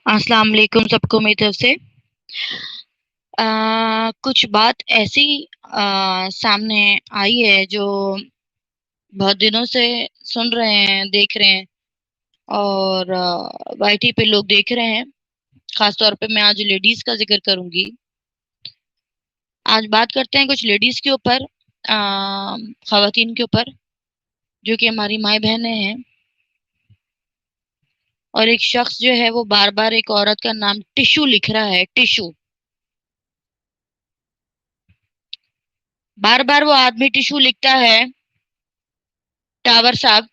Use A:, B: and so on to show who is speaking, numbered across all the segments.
A: अस्सलाम वालेकुम सबको मेरी तरफ से। कुछ बात ऐसी सामने आई है जो बहुत दिनों से सुन रहे हैं, देख रहे हैं और वाईटी पे लोग देख रहे हैं। खास तौर पे मैं आज लेडीज का जिक्र करूंगी। आज बात करते हैं कुछ लेडीज के ऊपर, खवातीन के ऊपर, जो कि हमारी माएँ बहनें हैं। और एक शख्स जो है वो बार बार एक औरत का नाम टिशू लिख रहा है। टिशू, बार बार वो आदमी टिशू लिखता है। टावर साहब,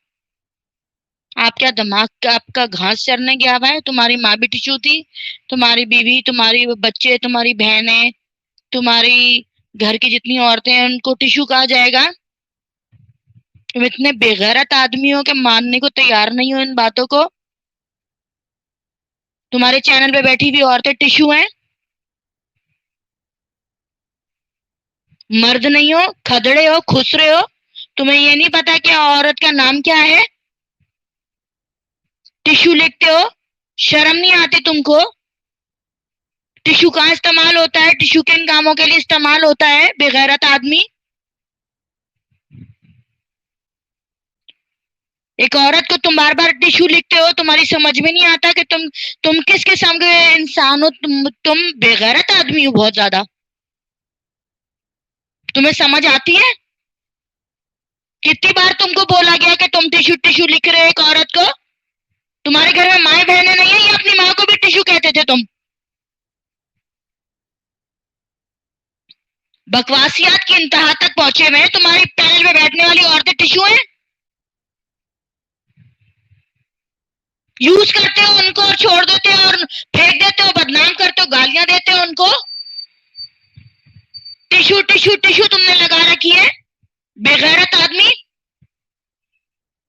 A: आप क्या दिमाग का आपका घास चरने गया हुआ है? तुम्हारी माँ भी टिशू थी, तुम्हारी बीवी, तुम्हारी बच्चे, तुम्हारी बहनें, तुम्हारी घर की जितनी औरतें हैं उनको टिशू कहा जाएगा? तुम इतने बेगैरत आदमी हो कि मानने को तैयार नहीं हो इन बातों को। तुम्हारे चैनल पे बैठी हुई औरतें टिशू हैं? मर्द नहीं हो, खदड़े हो, खुसरे हो? तुम्हें ये नहीं पता कि औरत का नाम क्या है? टिशू लिखते हो, शर्म नहीं आती तुमको? टिश्यू कहाँ इस्तेमाल होता है? टिश्यू किन कामों के लिए इस्तेमाल होता है, बेगैरत आदमी? एक औरत को तुम बार बार टिश्यू लिखते हो, तुम्हारी समझ में नहीं आता कि तुम किस किस्म के इंसान हो? तुम बेगैरत आदमी हो बहुत ज्यादा। तुम्हें समझ आती है? कितनी बार तुमको बोला गया कि तुम टिश्यू टिश्यू लिख रहे हो एक औरत को? तुम्हारे घर में माए बहनें नहीं है? या अपनी माँ को भी टिश्यू कहते थे तुम? बकवासियात की इंतहा तक पहुंचे हुए हैं। तुम्हारी पैनल में बैठने वाली औरतें टिश्यू हैं? यूज करते हो उनको और छोड़ देते हो और फेंक देते हो, बदनाम करते हो, गालियां देते हो उनको। टिश्यू टिश्यू टिश्यू तुमने लगा रखी है, बेगैरत आदमी।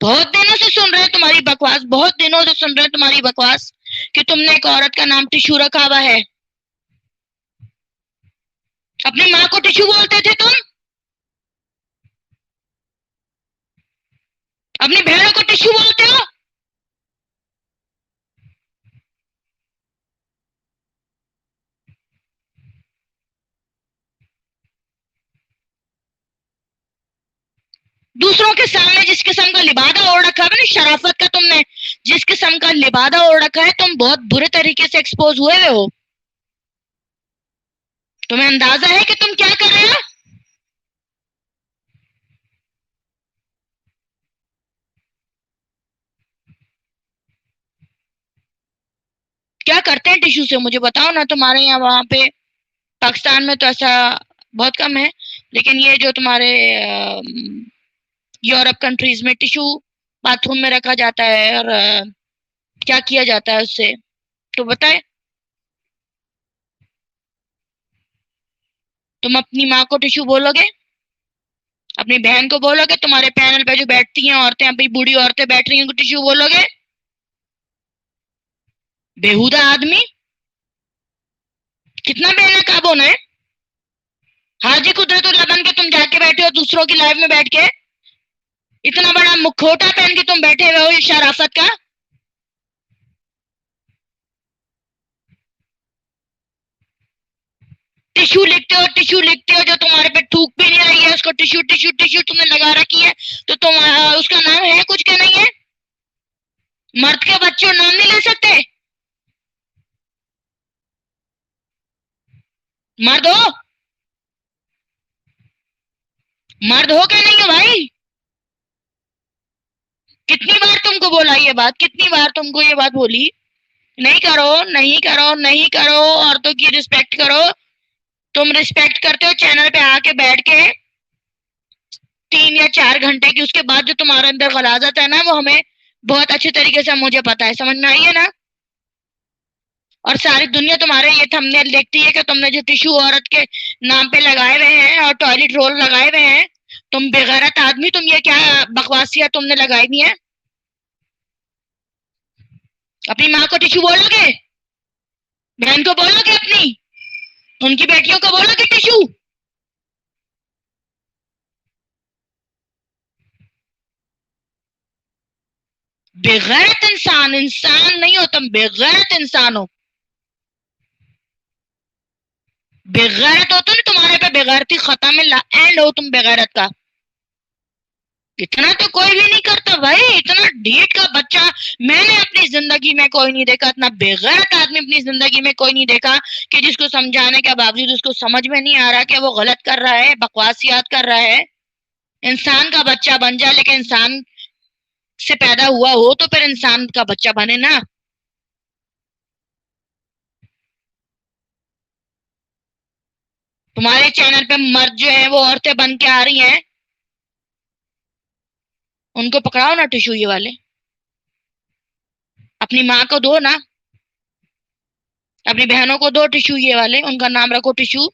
A: बहुत दिनों से सुन रहे हैं तुम्हारी बकवास, बहुत दिनों से सुन रहे हैं तुम्हारी बकवास कि तुमने एक औरत का नाम टिश्यू रखा हुआ है। अपनी माँ को टिश्यू बोलते थे तुम? अपनी बहनों को टिश्यू बोलते हो? दूसरों के सामने जिस किस्म का लिबादा ओढ़ रखा है ना, शराफत का तुमने जिस किस्म का लिबादा ओढ़ रखा है, तुम बहुत बुरे तरीके से एक्सपोज हुए हो। तुम्हें अंदाजा है कि तुम क्या कर रहे हो? क्या करते हैं टिश्यू से, मुझे बताओ ना। तुम्हारे यहाँ वहां पे पाकिस्तान में तो ऐसा बहुत कम है, लेकिन ये जो तुम्हारे यूरोप कंट्रीज में टिश्यू बाथरूम में रखा जाता है और क्या किया जाता है उससे, तो बताए। तुम अपनी माँ को टिश्यू बोलोगे? अपनी बहन को बोलोगे? तुम्हारे पैनल पे जो बैठती हैं औरतें, अभी बूढ़ी औरतें बैठ रही हैं, उनको टिश्यू बोलोगे? बेहुदा आदमी, कितना बेनकाब होना है। हाजी कुदरत लबन के तुम जाके बैठे हो दूसरों की लाइफ में बैठ के, इतना बड़ा मुखौटा पहन के तुम बैठे हुए हो, ये शराफत का। टिश्यू लिखते हो, टिश्यू लिखते हो, जो तुम्हारे पे थूक भी नहीं रही है उसको टिश्यू टिश्यू टिश्यू तुमने लगा रखी है, तो तुम उसका नाम है कुछ क्या नहीं है? मर्द के बच्चों नाम नहीं ले सकते? मर्द हो? मर्द हो क्या नहीं हो भाई? कितनी बार तुमको बोला ये बात, कितनी बार तुमको ये बात बोली? नहीं करो, नहीं करो, नहीं करो, औरतों की रिस्पेक्ट करो। तुम रिस्पेक्ट करते हो चैनल पे आके बैठ के 3 या 4 घंटे की, उसके बाद जो तुम्हारे अंदर गलाजत है ना, वो हमें बहुत अच्छे तरीके से मुझे पता है, समझ में आई है ना? और सारी दुनिया तुम्हारे ये थंबनेल देखती है कि तुमने जो टिश्यू औरत के नाम पे लगाए हुए हैं और टॉयलेट रोल लगाए हुए हैं। तुम बेगैरत आदमी, तुम ये क्या बकवासियात तुमने लगाई हुई है? अपनी माँ को टिश्यू बोलोगे? बहन को बोलोगे अपनी? उनकी बेटियों को बोलोगे टिश्यू? بےغیرت انسان، انسان نہیں ہو تم، بےغیرت انسان ہو. بےغیرت ہو تم، تمہارے پہ بےغیرتی ختم ہے، اینڈ ہو تم بےغیرت کا. اتنا تو کوئی بھی نہیں کرتا بھائی، اتنا ڈھیٹ کا بچہ میں نے اپنی زندگی میں کوئی نہیں دیکھا. اتنا بےغیرت آدمی اپنی زندگی میں کوئی نہیں دیکھا کہ جس کو سمجھانے کے باوجود اس کو سمجھ میں نہیں آ رہا کہ وہ غلط کر رہا ہے، بکواسیات کر رہا ہے. انسان کا بچہ بن جائے، لیکن انسان سے پیدا ہوا ہو تو پھر انسان کا بچہ بنے نا. تمہارے چینل پہ مرد جو ہے وہ عورتیں بن کے آ رہی ہیں، ان کو پکڑاؤ نا ٹشو یہ والے، اپنی ماں کو دو نا، اپنی بہنوں کو دو ٹشو یہ والے، ان کا نام رکھو ٹشو.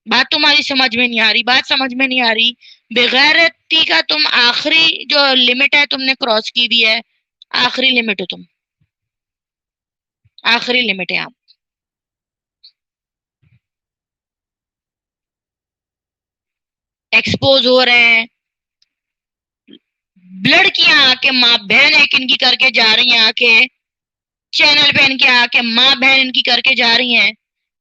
A: بات تمہاری سمجھ میں نہیں آ رہی، بات سمجھ میں نہیں آ رہی. بغیرتی کا تم آخری جو لمٹ ہے تم نے کراس کی بھی ہے. آخری لمٹ ہو تم، آخری لمٹ ہے. آپ ایکسپوز ہو رہے ہیں، بلڈ کی آ کے ماں بہن ایک ان کی کر کے جا رہی ہیں، آ کے چینل پہ ان کے آ کے ماں بہن ان کی کر کے جا رہی ہیں.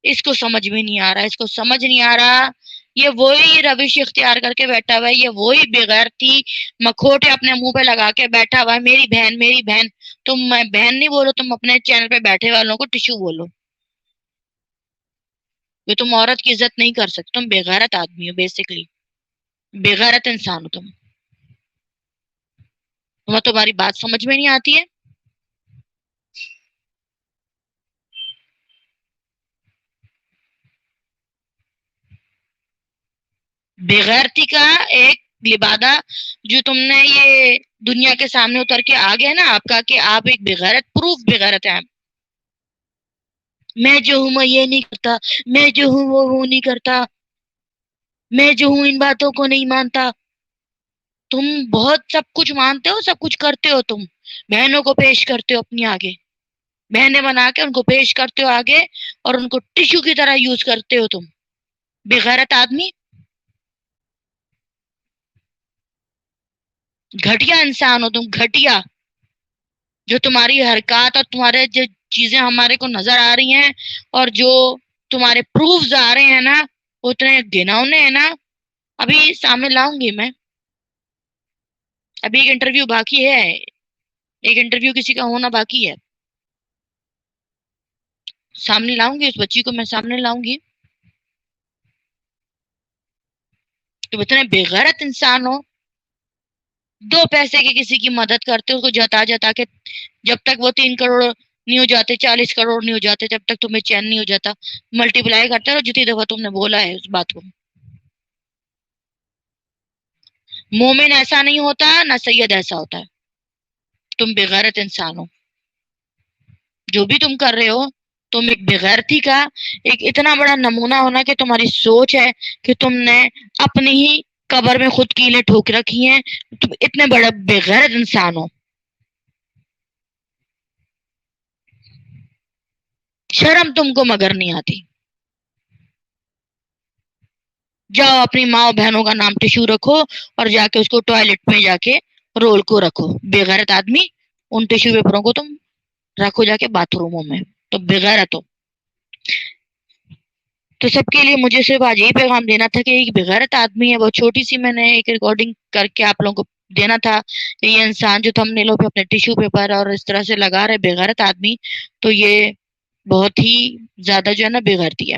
A: اس کو سمجھ میں نہیں آ رہا، اس کو سمجھ نہیں آ رہا. یہ وہی روش اختیار کر کے بیٹھا ہوا ہے، یہ وہی بےغیرتی مکھوٹے اپنے منہ پہ لگا کے بیٹھا ہوا ہے. میری بہن، میری بہن. تم میں بہن نہیں بولو، تم اپنے چینل پہ بیٹھے والوں کو ٹشو بولو. یہ تم عورت کی عزت نہیں کر سکتے، تم بےغیرت آدمی ہو بیسکلی، بےغیرت انسان ہو تم. تمہاری بات سمجھ میں نہیں آتی ہے. بےغیرتی کا ایک لبادہ جو تم نے یہ دنیا کے سامنے اتر کے آ گیا نا آپ کا، کہ آپ ایک بےغیرت، پروف بےغیرت ہیں. میں جو ہوں میں یہ نہیں کرتا، میں جو ہوں وہ نہیں کرتا، میں جو ہوں ان باتوں کو نہیں مانتا. تم بہت سب کچھ مانتے ہو، سب کچھ کرتے ہو. تم بہنوں کو پیش کرتے ہو اپنی آگے، بہنیں بنا کے ان کو پیش کرتے ہو آگے، اور ان کو ٹشو کی طرح یوز کرتے ہو. تم بےغیرت آدمی، گھٹیا انسان ہو تم، گھٹیا. جو تمہاری حرکات اور تمہارے جو چیزیں ہمارے کو نظر آ رہی ہیں، اور جو تمہارے پروفز آ رہے ہیں نا، اتنے گھنونے ہیں نا. ابھی سامنے لاؤں گی میں، ابھی ایک انٹرویو باقی ہے، ایک انٹرویو کسی کا ہونا باقی ہے. سامنے لاؤں گی اس بچی کو، میں سامنے لاؤں گی. تم اتنے بےغیرت انسان ہو، دو پیسے کی کسی کی مدد کرتے ہو، اس کو جتا جتا کے، جب تک وہ 3 کروڑ نہیں ہو جاتے، 40 کروڑ نہیں ہو جاتے، جب تک تمہیں چین نہیں ہو جاتا. ملٹی پلائی کرتے رہو جتنی دفعہ تم نے بولا ہے اس بات کو. مومن ایسا نہیں ہوتا، نہ سید ایسا ہوتا ہے. تم بےغیرت انسان ہو. جو بھی تم کر رہے ہو، تم ایک بےغیرتی کا ایک اتنا بڑا نمونہ ہونا کہ تمہاری سوچ ہے کہ تم نے اپنی ہی قبر میں خود کیلیں ٹھوک رکھی ہیں. تم اتنے بڑا بےغیرت انسان ہو. شرم تم کو مگر نہیں آتی. جاؤ اپنی ماں اور بہنوں کا نام ٹشو رکھو، اور جا کے اس کو ٹوائلٹ میں جا کے رول کو رکھو. بےغیرت آدمی، ان ٹشو پیپروں کو تم رکھو جا کے باتھ روموں میں. تو بےغیرت ہو. تو سب کے لیے مجھے صرف آج یہی پیغام دینا تھا کہ ایک بےغیرت آدمی ہے. وہ چھوٹی سی میں نے ایک ریکارڈنگ کر کے آپ لوگوں کو دینا تھا کہ یہ انسان جو تم نے لوگ پہ اپنے ٹشو پیپر اور اس طرح سے لگا رہے بےغیرت آدمی، تو یہ بہت ہی زیادہ جو ہے نا بےغیرتی ہے.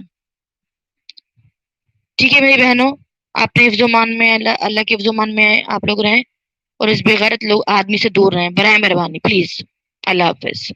A: ٹھیک ہے میری بہنوں، آپ نے حفظ و امان میں، اللہ کے حفظ و امان میں آپ لوگ رہیں، اور اس بےغیرت لوگ آدمی سے دور رہیں برائے مہربانی، پلیز. اللہ حافظ.